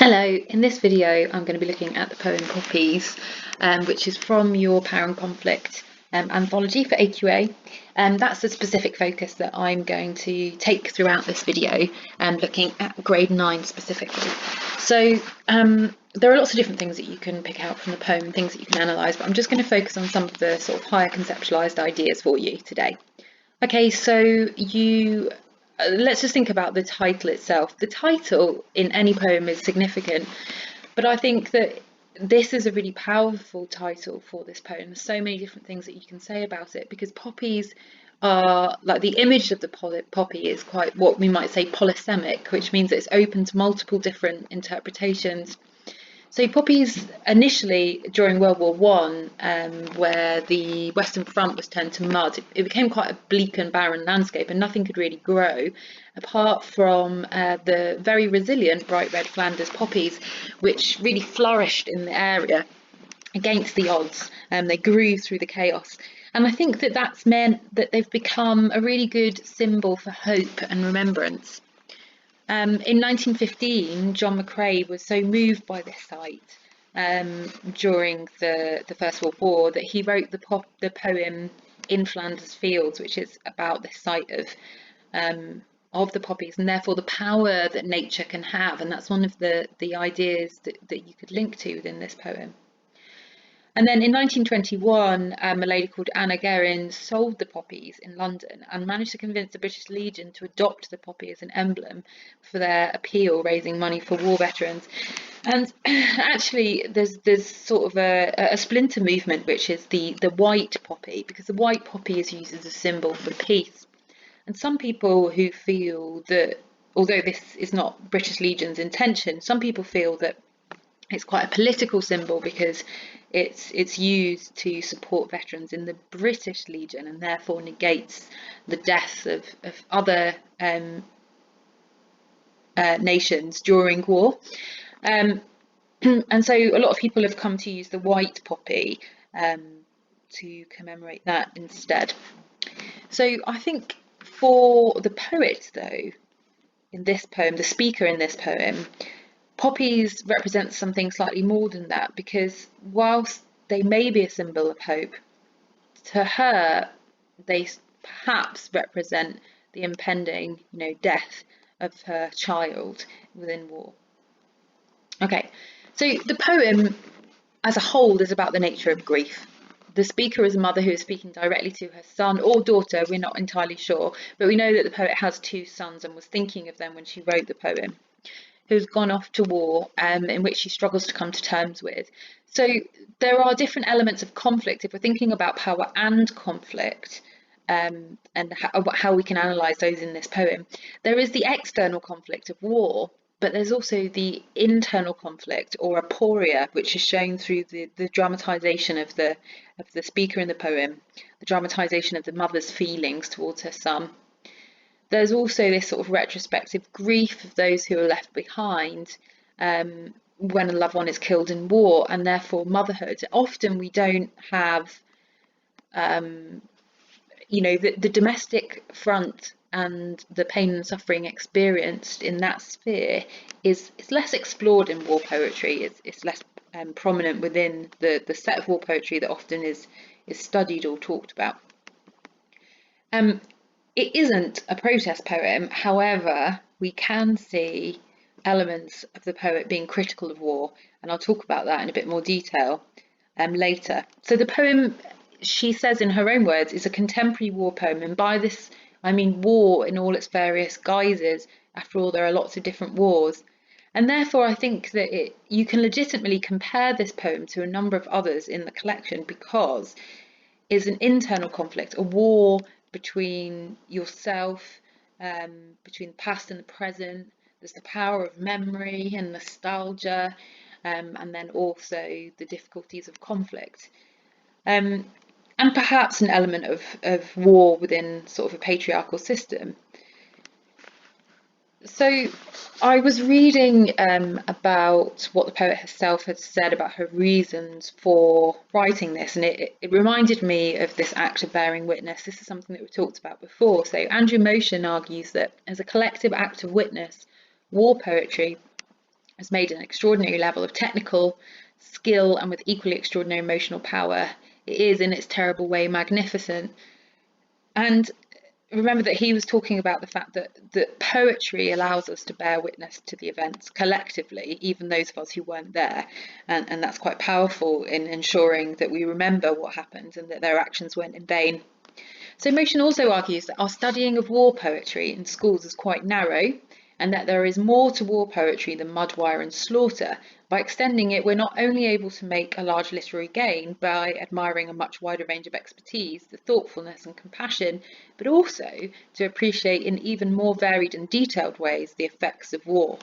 Hello, in this video I'm going to be looking at the poem Poppies, which is from your Power and Conflict anthology for AQA. That's the specific focus that I'm going to take throughout this video, looking at grade 9 specifically. So there are lots of different things that you can pick out from the poem, things that you can analyse, but I'm just going to focus on some of the sort of higher conceptualised ideas for you today. Okay, so let's just think about the title itself. The title in any poem is significant, but I think that this is a really powerful title for this poem. There's so many different things that you can say about it, because poppies are, like, the image of the poppy is quite what we might say polysemic, which means it's open to multiple different interpretations. So poppies initially during World War One, where the Western Front was turned to mud, it became quite a bleak and barren landscape, and nothing could really grow apart from the very resilient bright red Flanders poppies, which really flourished in the area against the odds. They grew through the chaos. And I think that that's meant that they've become a really good symbol for hope and remembrance. In 1915, John McCrae was so moved by this sight during the First World War that he wrote the poem In Flanders Fields, which is about this sight of the poppies and therefore the power that nature can have. And that's one of the ideas that you could link to within this poem. And then in 1921, a lady called Anna Guerin sold the poppies in London and managed to convince the British Legion to adopt the poppy as an emblem for their appeal, raising money for war veterans. And actually, there's sort of a splinter movement, which is the white poppy, because the white poppy is used as a symbol for peace. And some people who feel that, although this is not British Legion's intention, some people feel that it's quite a political symbol because it's used to support veterans in the British Legion and therefore negates the deaths of other nations during war. And so a lot of people have come to use the white poppy to commemorate that instead. So I think for the poet, though, in this poem, the speaker in this poem, poppies represent something slightly more than that, because whilst they may be a symbol of hope, to her they perhaps represent the impending, death of her child within war. Okay, so the poem as a whole is about the nature of grief. The speaker is a mother who is speaking directly to her son or daughter, we're not entirely sure, but we know that the poet has 2 sons and was thinking of them when she wrote the poem, who's gone off to war, in which she struggles to come to terms with. So there are different elements of conflict if we're thinking about power and conflict, and how we can analyse those in this poem. There is the external conflict of war, but there's also the internal conflict, or aporia, which is shown through the dramatisation of the speaker in the poem, the dramatisation of the mother's feelings towards her son. There's also this sort of retrospective grief of those who are left behind when a loved one is killed in war, and therefore motherhood. Often we don't have, the domestic front and the pain and suffering experienced in that sphere is less explored in war poetry. It's less prominent within the set of war poetry that often is studied or talked about. It isn't a protest poem, however, we can see elements of the poet being critical of war, and I'll talk about that in a bit more detail later. So the poem, she says in her own words, is a contemporary war poem, and by this I mean war in all its various guises. After all, there are lots of different wars, and therefore I think that you can legitimately compare this poem to a number of others in the collection, because it's an internal conflict, a war between yourself, between the past and the present. There's the power of memory and nostalgia, and then also the difficulties of conflict. And perhaps an element of war within sort of a patriarchal system. So I was reading about what the poet herself had said about her reasons for writing this, and it reminded me of this act of bearing witness. This is something that we've talked about before. So Andrew Motion argues that as a collective act of witness, war poetry has made an extraordinary level of technical skill and with equally extraordinary emotional power. It is, in its terrible way, magnificent. And remember that he was talking about the fact that poetry allows us to bear witness to the events collectively, even those of us who weren't there. And that's quite powerful in ensuring that we remember what happened and that their actions weren't in vain. So Motion also argues that our studying of war poetry in schools is quite narrow, and that there is more to war poetry than mud, wire and slaughter. By extending it, we're not only able to make a large literary gain by admiring a much wider range of expertise, the thoughtfulness and compassion, but also to appreciate in even more varied and detailed ways the effects of war.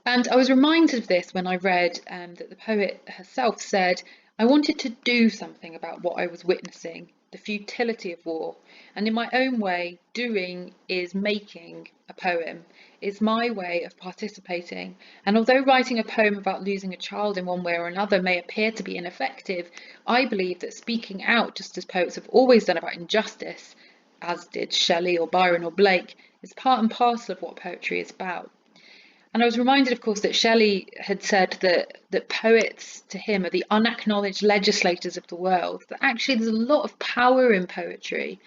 And I was reminded of this when I read that the poet herself said, I wanted to do something about what I was witnessing, the futility of war. And in my own way, doing is making a poem, is my way of participating. And although writing a poem about losing a child in one way or another may appear to be ineffective, I believe that speaking out, just as poets have always done about injustice, as did Shelley or Byron or Blake, is part and parcel of what poetry is about. And I was reminded, of course, that Shelley had said that poets to him are the unacknowledged legislators of the world, that actually there's a lot of power in poetry,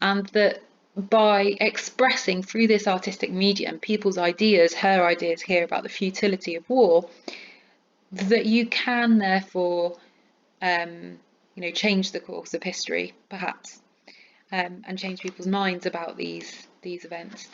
and that by expressing through this artistic medium people's ideas, her ideas here about the futility of war, that you can therefore change the course of history, perhaps, and change people's minds about these events.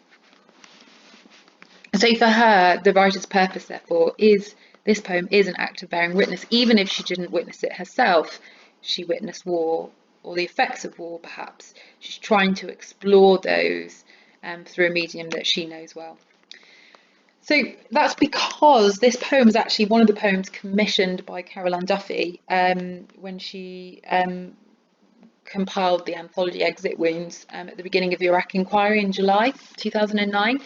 So for her, the writer's purpose, therefore, is this poem is an act of bearing witness, even if she didn't witness it herself. She witnessed war, or the effects of war, perhaps. She's trying to explore those through a medium that she knows well. So that's because this poem is actually one of the poems commissioned by Carol Ann Duffy when she compiled the anthology Exit Wounds at the beginning of the Iraq Inquiry in July 2009.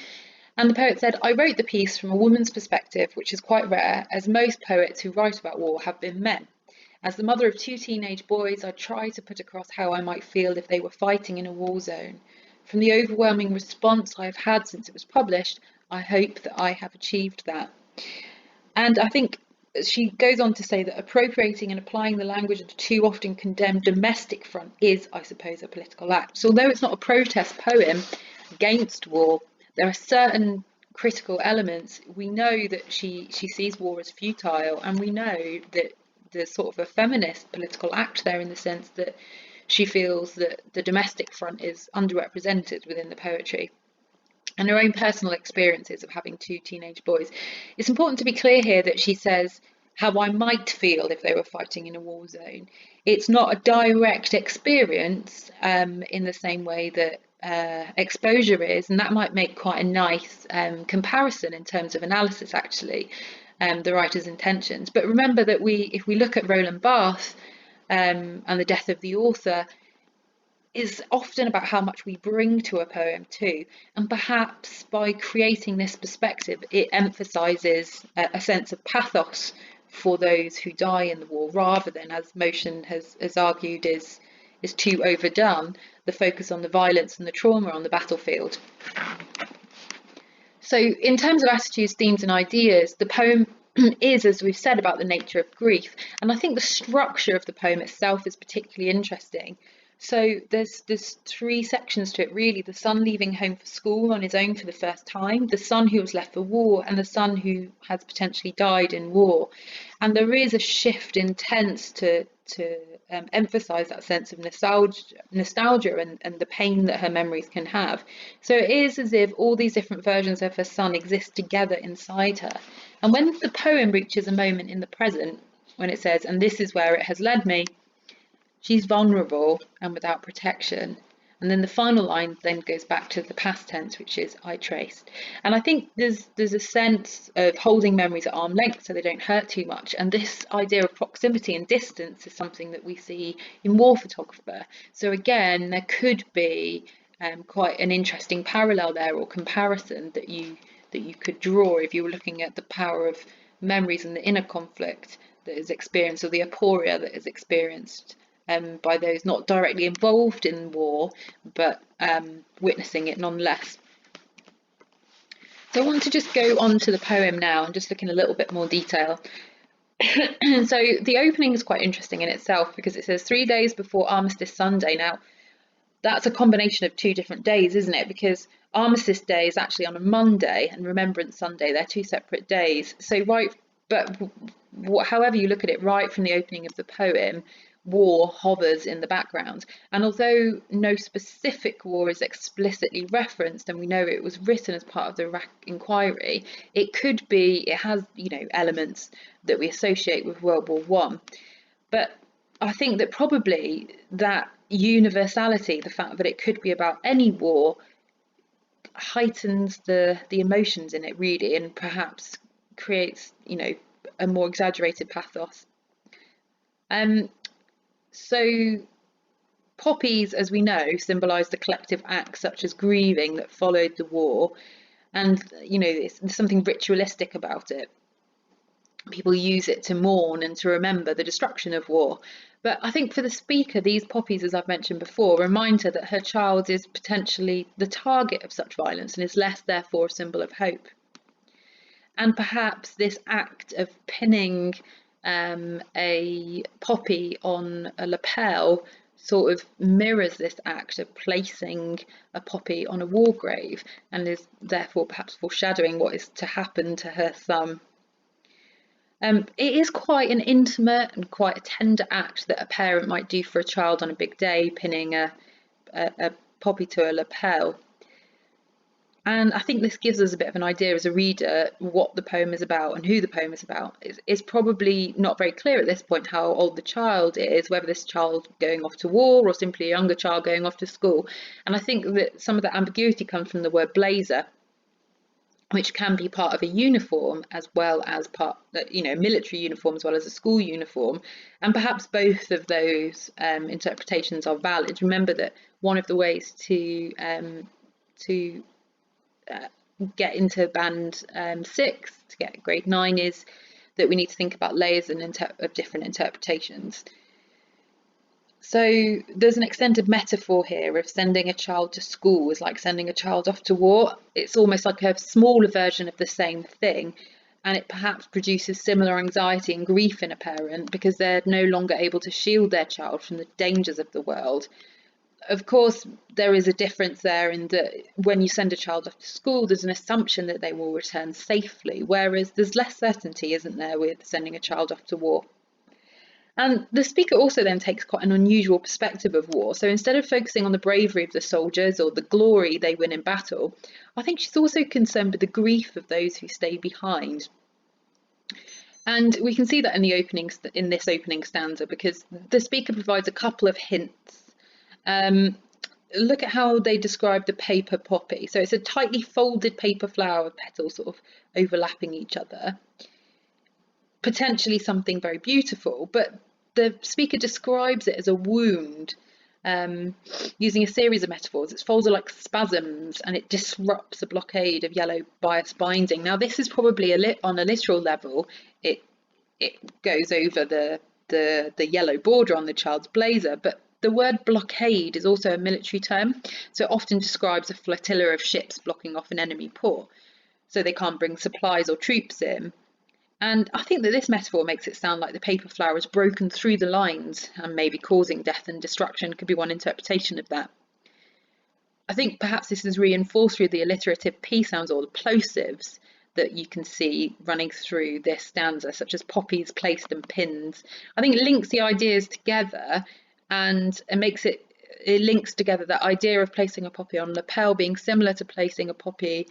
And the poet said, I wrote the piece from a woman's perspective, which is quite rare, as most poets who write about war have been men. As the mother of 2 teenage boys, I try to put across how I might feel if they were fighting in a war zone. From the overwhelming response I've had since it was published, I hope that I have achieved that. And I think she goes on to say that appropriating and applying the language of the too often condemned domestic front is, I suppose, a political act. So although it's not a protest poem against war, there are certain critical elements. We know that she sees war as futile, and we know that there's sort of a feminist political act there in the sense that she feels that the domestic front is underrepresented within the poetry. And her own personal experiences of having 2 teenage boys. It's important to be clear here that she says how I might feel if they were fighting in a war zone. It's not a direct experience in the same way that exposure is, and that might make quite a nice comparison in terms of analysis, actually, the writer's intentions. But remember that if we look at Roland Barthes and the death of the author, is often about how much we bring to a poem too, and perhaps by creating this perspective it emphasises a sense of pathos for those who die in the war, rather than, as Motion has argued, is too overdone, the focus on the violence and the trauma on the battlefield. So in terms of attitudes, themes and ideas, the poem is, as we've said, about the nature of grief, and I think the structure of the poem itself is particularly interesting. So there's 3 sections to it, really. The son leaving home for school on his own for the first time, the son who was left for war, and the son who has potentially died in war. And there is a shift in tense to emphasise that sense of nostalgia and the pain that her memories can have. So it is as if all these different versions of her son exist together inside her. And when the poem reaches a moment in the present, when it says, and this is where it has led me, she's vulnerable and without protection. And then the final line then goes back to the past tense, which is I traced. And I think there's a sense of holding memories at arm's length so they don't hurt too much. And this idea of proximity and distance is something that we see in War Photographer. So again, there could be quite an interesting parallel there, or comparison that you could draw if you were looking at the power of memories and the inner conflict that is experienced, or the aporia that is experienced by those not directly involved in war, but witnessing it nonetheless. So I want to just go on to the poem now and just look in a little bit more detail. So the opening is quite interesting in itself because it says 3 days before Armistice Sunday. Now, that's a combination of 2 different days, isn't it? Because Armistice Day is actually on a Monday and Remembrance Sunday, they're 2 separate days. So however you look at it, right from the opening of the poem, war hovers in the background. And although no specific war is explicitly referenced, and we know it was written as part of the Iraq inquiry, it has, elements that we associate with World War One. But I think that probably that universality, the fact that it could be about any war, heightens the emotions in it really, and perhaps creates, a more exaggerated pathos. So poppies, as we know, symbolise the collective acts such as grieving that followed the war, and there's something ritualistic about it. People use it to mourn and to remember the destruction of war. But I think for the speaker, these poppies, as I've mentioned before, remind her that her child is potentially the target of such violence and is less, therefore, a symbol of hope. And perhaps this act of pinning a poppy on a lapel sort of mirrors this act of placing a poppy on a war grave, and is therefore perhaps foreshadowing what is to happen to her son. It is quite an intimate and quite a tender act that a parent might do for a child on a big day, pinning a poppy to a lapel. And I think this gives us a bit of an idea as a reader what the poem is about and who the poem is about. It's probably not very clear at this point how old the child is, whether this child going off to war or simply a younger child going off to school. And I think that some of the ambiguity comes from the word blazer, which can be part of a uniform as well as military uniform as well as a school uniform. And perhaps both of those interpretations are valid. Remember that one of the ways to get into band 6, to get grade 9, is that we need to think about layers of different interpretations. So there's an extended metaphor here of sending a child to school is like sending a child off to war. It's almost like a smaller version of the same thing, and it perhaps produces similar anxiety and grief in a parent because they're no longer able to shield their child from the dangers of the world. Of course, there is a difference there in that when you send a child off to school, there's an assumption that they will return safely, whereas there's less certainty, isn't there, with sending a child off to war. And the speaker also then takes quite an unusual perspective of war. So instead of focusing on the bravery of the soldiers or the glory they win in battle, I think she's also concerned with the grief of those who stay behind. And we can see that in this opening stanza, because the speaker provides a couple of hints. Look at how they describe the paper poppy. So it's a tightly folded paper flower with petals sort of overlapping each other. Potentially something very beautiful, but the speaker describes it as a wound, using a series of metaphors. Its folds are like spasms, and it disrupts a blockade of yellow bias binding. Now, this is probably on a literal level. It goes over the yellow border on the child's blazer, but the word blockade is also a military term, so it often describes a flotilla of ships blocking off an enemy port, so they can't bring supplies or troops in. And I think that this metaphor makes it sound like the paper flower has broken through the lines and maybe causing death and destruction could be one interpretation of that. I think perhaps this is reinforced through the alliterative P sounds or the plosives that you can see running through this stanza, such as poppies placed and pins. I think it links the ideas together and it links together that idea of placing a poppy on a lapel being similar to placing a poppy